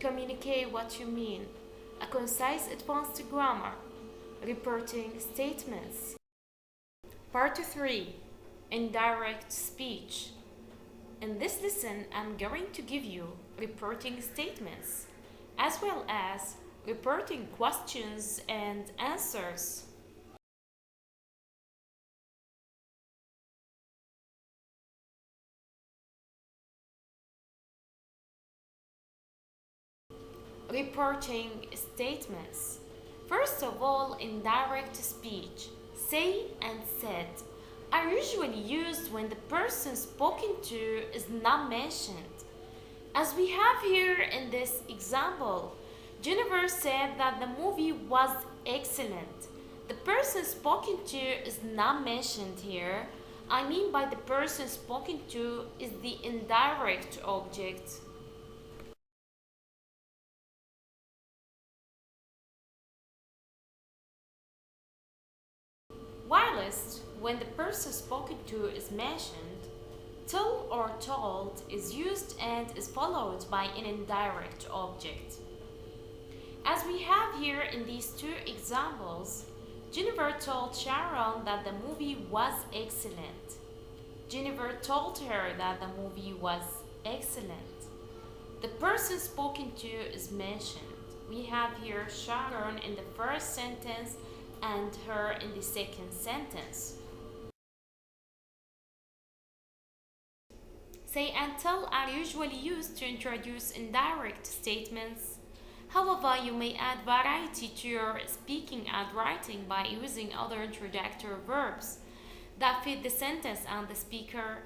communicate what you mean. A concise advanced grammar. Reporting statements. Part 3. Indirect speech. In this lesson, I'm going to give you reporting statements, as well as reporting questions and answers. Reporting statements. First of all, indirect speech. Say and said are usually used when the person spoken to is not mentioned. As we have here in this example, Jennifer said that the movie was excellent. The person spoken to is not mentioned here. I mean by the person spoken to is the indirect object. Whilst when the person spoken to is mentioned, tell or told is used and is followed by an indirect object. As we have here in these two examples, Jennifer told Sharon that the movie was excellent. Jennifer told her that the movie was excellent. The person spoken to is mentioned. We have here Sharon in the first sentence and her in the second sentence. Say and tell are usually used to introduce indirect statements. However, you may add variety to your speaking and writing by using other introductory verbs that fit the sentence and the speaker.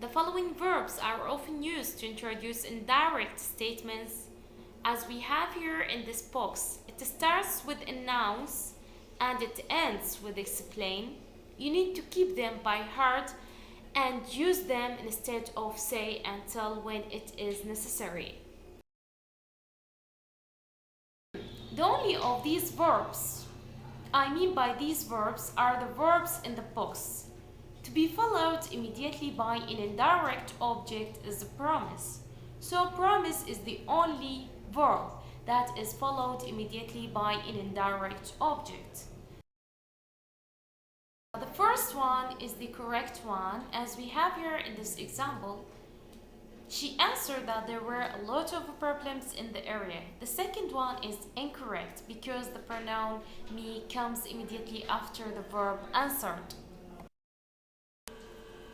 The following verbs are often used to introduce indirect statements. As we have here in this box, it starts with announce and it ends with explain. You need to keep them by heart and use them instead of say and tell when it is necessary. The only of these verbs I mean by these verbs are the verbs in the box. To be followed immediately by an indirect object is a promise. So promise is the only verb that is followed immediately by an indirect object. The first one is the correct one, as we have here in this example. She answered that there were a lot of problems in the area. The second one is incorrect because the pronoun me comes immediately after the verb answered.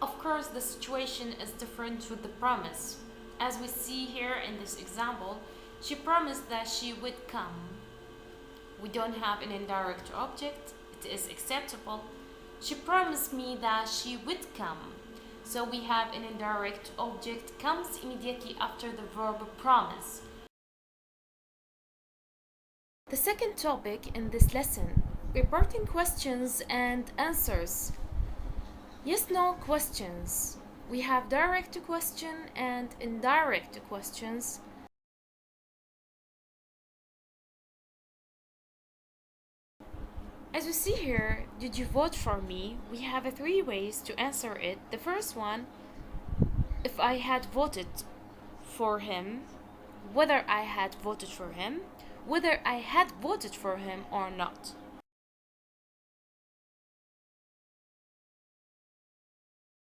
Of course, the situation is different with the promise. As we see here in this example, she promised that she would come. We don't have an indirect object. It is acceptable. She promised me that she would come. So we have an indirect object comes immediately after the verb promise. The second topic in this lesson, reporting questions and answers. Yes/no questions. We have direct question and indirect questions. As you see here, did you vote for me? We have three ways to answer it. The first one, if I had voted for him, whether I had voted for him, whether I had voted for him or not.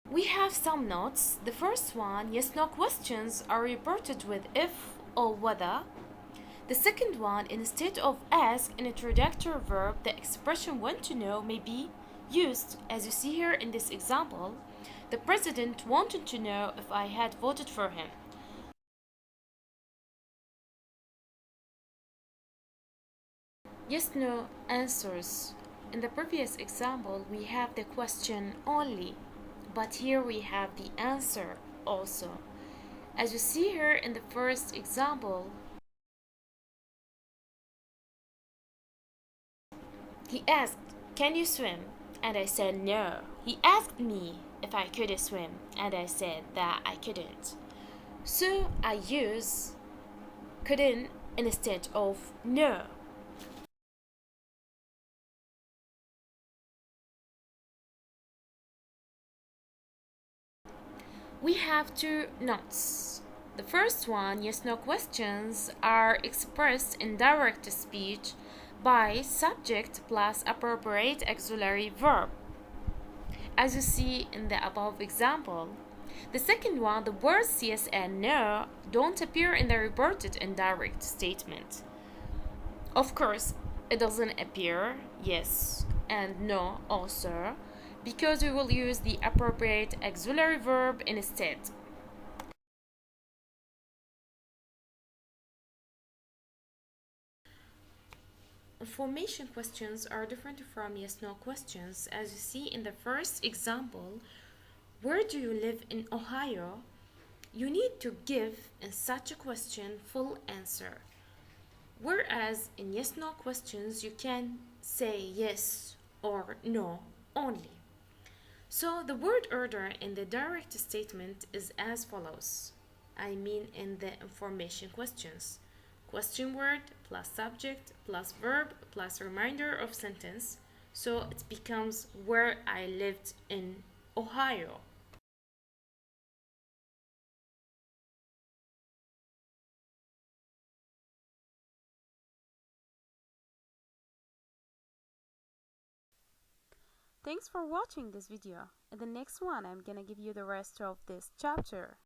We have some notes. The first one, yes/no questions are reported with if or whether. The second one, instead of ask, an introductory verb, the expression want to know may be used. As you see here in this example, the president wanted to know if I had voted for him. Yes/no answers. In the previous example, we have the question only, but here we have the answer also. As you see here in the first example, he asked, "Can you swim?" And I said no. He asked me if I could swim, and I said that I couldn't. So I use couldn't instead of no. We have two nots. The first one, yes/no questions, are expressed in direct speech by subject plus appropriate auxiliary verb, as you see in the above example. The second one, the words yes and no don't appear in the reported indirect statement. Of course, it doesn't appear yes and no also because we will use the appropriate auxiliary verb instead. Information questions are different from yes/no questions. As you see in the first example, where do you live in Ohio? You need to give in such a question full answer. Whereas in yes/no questions, you can say yes or no only. So the word order in the direct statement is as follows. I mean in the information questions. Question word plus subject plus verb plus reminder of sentence. So it becomes where I lived in Ohio. Thanks for watching this video. In the next one, I'm gonna give you the rest of this chapter.